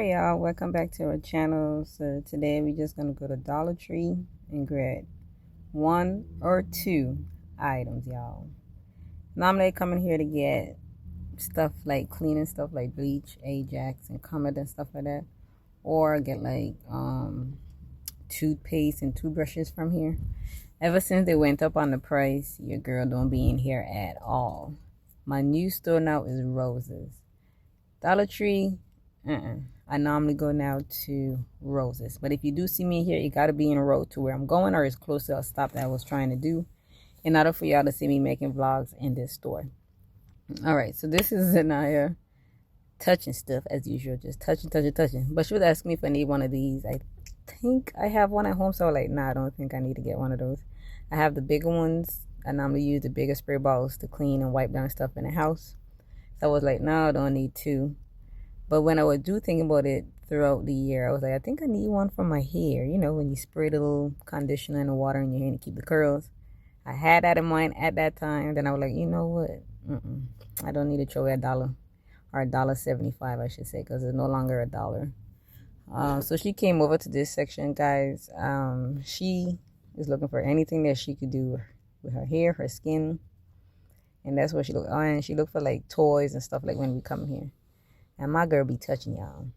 Alright, y'all, welcome back to our channel. So today we're just gonna go to Dollar Tree and grab one or two items, y'all. Normally I come in here to get stuff like cleaning stuff like bleach, Ajax, and Comet and stuff like that, or get like toothpaste and toothbrushes from here. Ever since they went up on the price, your girl don't be in here at all. My new store now is Roses. Dollar Tree, I normally go now to Roses. But if you do see me here, you got to be in a road to where I'm going or as close to a stop that I was trying to do in order for y'all to see me making vlogs in this store. All right, so this is Zanaya touching stuff as usual, just touching. But she was asking me if I need one of these. I think I have one at home, so like, nah, I don't think I need to get one of those. I have the bigger ones. I normally use the bigger spray bottles to clean and wipe down stuff in the house. So I was like, no, I don't need two. But when I would do think about it throughout the year, I was like, I think I need one for my hair. You know, when you spray the little conditioner and the water in your hair to keep the curls. I had that in mind at that time. Then I was like, you know what? I don't need to throw $1 or $1.75, I should say, because it's no longer $1. So she came over to this section, guys. She is looking for anything that she could do with her hair, her skin. And that's what she looked on. And she looked for like toys and stuff like when we come here. And my girl be touching y'all.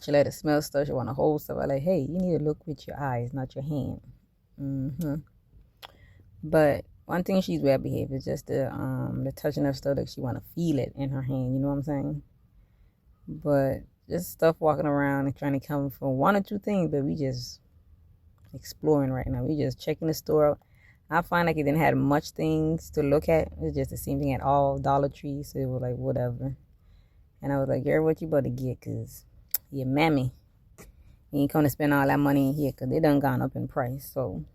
She let it smell stuff. She want to hold stuff. I like, hey, you need to look with your eyes, not your hand. But one thing she's well behaved is just the touching of stuff that she want to feel it in her hand. You know what I'm saying? But just stuff walking around and trying to come for one or two things. But we just exploring right now. We just checking the store out. I find like it didn't have much things to look at. It's just the same thing at all Dollar Tree. So it was like whatever. And I was like, girl, what you about to get? Because your mammy ain't going to spend all that money in here because they done gone up in price. So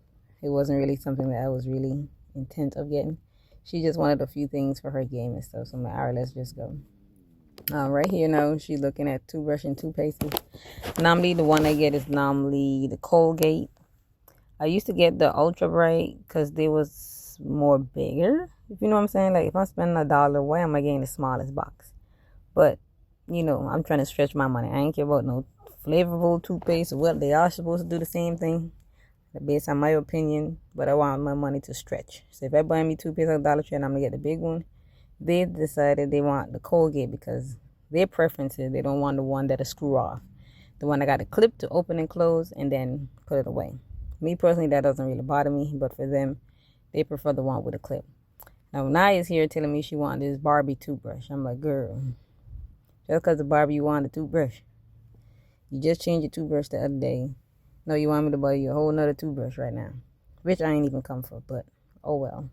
it wasn't really something that I was really intent of getting. She just wanted a few things for her game and stuff. So I'm like, all right, let's just go. Right here now, she's looking at toothbrush and toothpaste. Normally, the one I get is normally the Colgate. I used to get the Ultra Bright because they was more bigger. If you know what I'm saying. Like, if I'm spending $1, why am I getting the smallest box? But, you know, I'm trying to stretch my money. I ain't care about no flavorful toothpaste. Well, they are supposed to do the same thing, based on my opinion. But I want my money to stretch. So if I buy me toothpaste at Dollar Tree and I'm going to get the big one, they decided they want the Colgate because their preference is they don't want the one that'll screw off. The one that got a clip to open and close and then put it away. Me personally, that doesn't really bother me. But for them, they prefer the one with a clip. Now, Naya's here telling me she wanted this Barbie toothbrush. I'm like, girl, just because the Barbie you want a toothbrush. You just changed your toothbrush the other day. No, you want me to buy you a whole nother toothbrush right now. Which I ain't even come for, but oh well.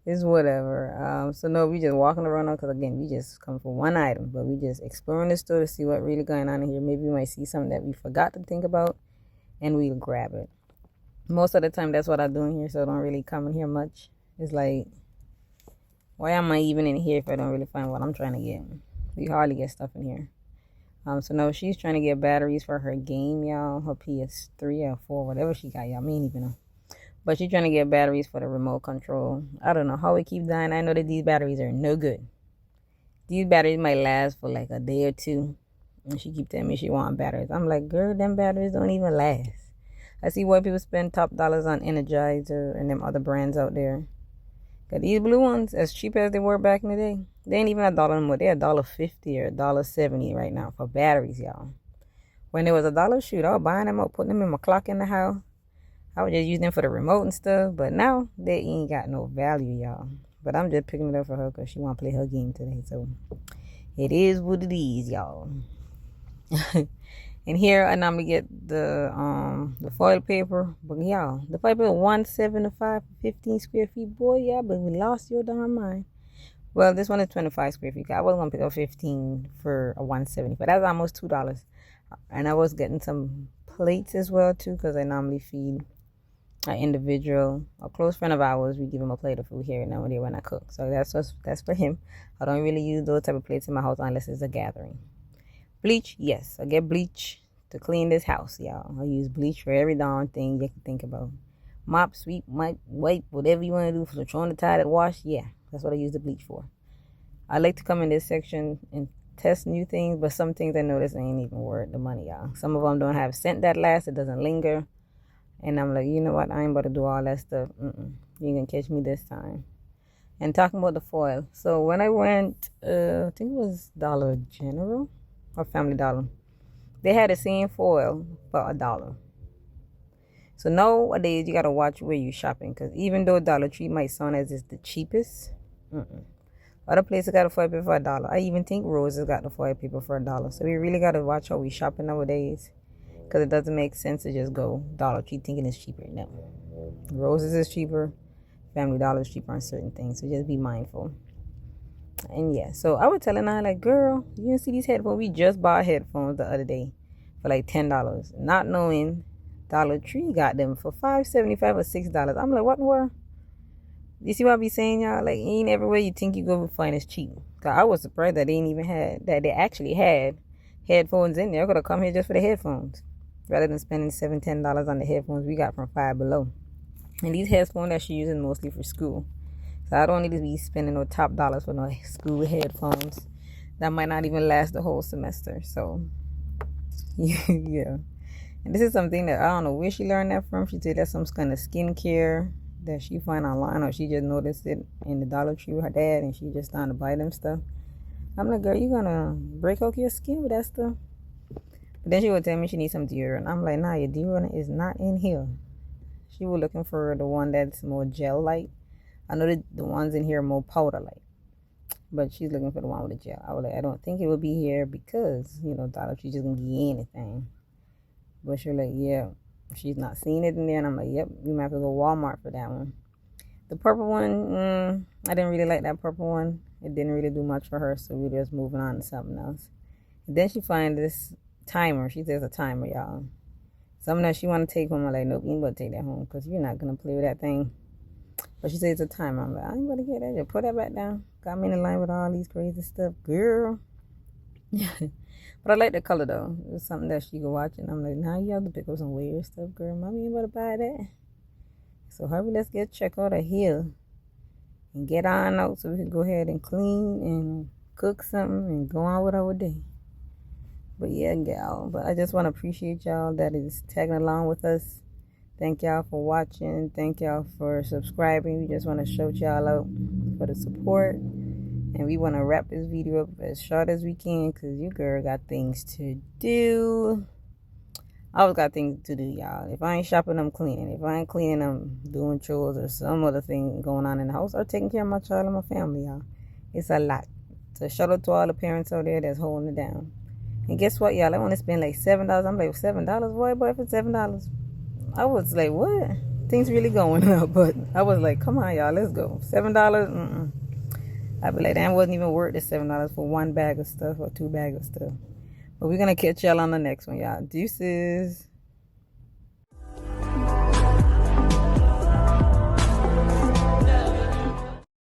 It's whatever. So no, we just walking around because again, we just come for one item. But we just exploring the store to see what really going on in here. Maybe we might see something that we forgot to think about and we'll grab it. Most of the time that's what I do in here, so I don't really come in here much. It's like, why am I even in here if I don't really find what I'm trying to get? We hardly get stuff in here. So no, she's trying to get batteries for her game, y'all. Her PS3 or 4, whatever she got, y'all. Me ain't even know. But she's trying to get batteries for the remote control. I don't know how it keeps dying. I know that these batteries are no good. These batteries might last for like a day or two. And she keep telling me she want batteries. I'm like, girl, them batteries don't even last. I see why people spend top dollars on Energizer and them other brands out there. But these blue ones, as cheap as they were back in the day, they ain't even $1 anymore. They're $1.50 or $1.70 right now for batteries, y'all. When there was $1, shoot, I was buying them up, putting them in my clock in the house. I was just using them for the remote and stuff. But now, they ain't got no value, y'all. But I'm just picking it up for her because she want to play her game today. So, it is what it is, y'all. And here, I normally get the foil paper. But y'all, the foil paper $1.75 for 15 square feet. Boy, y'all, but we lost your darn mind. Well, this one is 25 square feet. I was going to pick up 15 for a $1.70. But that's almost $2. And I was getting some plates as well, too. Because I normally feed an individual, a close friend of ours. We give him a plate of food here and now and there when I cook. So that's for him. I don't really use those type of plates in my house unless it's a gathering. Bleach, yes. I get bleach to clean this house, y'all. I use bleach for every darn thing you can think about. Mop, sweep, wipe, whatever you want to do. For throwing the tide at wash, yeah. That's what I use the bleach for. I like to come in this section and test new things, but some things I notice ain't even worth the money, y'all. Some of them don't have scent that lasts. It doesn't linger. And I'm like, you know what? I ain't about to do all that stuff. You ain't gonna catch me this time. And talking about the foil. So when I went, I think it was Dollar General or Family Dollar. They had the same foil for $1. So nowadays you gotta watch where you shopping, because even though Dollar Tree might sound as it's the cheapest, other places got a foil paper for $1. I even think Rose's got the foil paper for $1. So we really gotta watch how we shopping nowadays, because it doesn't make sense to just go Dollar Tree thinking it's cheaper. No, Rose's is cheaper, Family Dollar is cheaper on certain things. So just be mindful. And yeah, so I was telling her, like, girl, you didn't see these headphones? We just bought headphones the other day for like $10, not knowing Dollar Tree got them for $5.75 or $6. I'm like, what in the world? You see what I be saying, y'all? Like, ain't everywhere you think you go find is cheap. Cause I was surprised that they actually had headphones in there. I could have come here just for the headphones, rather than spending $7-10 on the headphones we got from Five Below. And these headphones that she using mostly for school. So I don't need to be spending no top dollars for no school headphones that might not even last the whole semester. So yeah. And this is something that I don't know where she learned that from. She said that's some kind of skincare that she find online, or she just noticed it in the Dollar Tree with her dad, and she just started to buy them stuff. I'm like, girl, you gonna break out your skin with that stuff? But then she would tell me she needs some deodorant. I'm like, nah, your deodorant is not in here. She was looking for the one that's more gel-like. I know the ones in here are more powder-like, but she's looking for the one with the gel. I was like, I don't think it will be here because, Dollar Tree just gonna give you anything. But she's like, yeah, she's not seeing it in there. And I'm like, yep, you might have to go Walmart for that one. The purple one, I didn't really like that purple one. It didn't really do much for her, so we were just moving on to something else. And then she finds this timer. She says a timer, y'all. Something that she want to take home. I'm like, nope, you ain't about to take that home because you're not going to play with that thing. But she says it's a timer. I'm like, I ain't going to get that. Just put that back down. Got me in line with all these crazy stuff. Girl. But I like the color, though. It's something that she could watch. And I'm like, now you have to pick up some weird stuff, girl. Mommy ain't about to buy that. So hurry, let's get check out of here. And get on out so we can go ahead and clean and cook something and go on with our day. But yeah, gal. But I just want to appreciate y'all that is tagging along with us. Thank y'all for watching. Thank y'all for subscribing. We just want to shout y'all out for the support. And we want to wrap this video up as short as we can because you girl got things to do. I always got things to do, y'all. If I ain't shopping, I'm cleaning. If I ain't cleaning, I'm doing chores or some other thing going on in the house or taking care of my child and my family, y'all. It's a lot. So shout out to all the parents out there that's holding it down. And guess what, y'all? I want to spend like $7. I'm like, $7? Boy, for $7. I was like, what? Things really going up. But I was like, come on, y'all, let's go. $7? I'd be like, that wasn't even worth the $7 for one bag of stuff or two bags of stuff. But we're going to catch y'all on the next one, y'all. Deuces.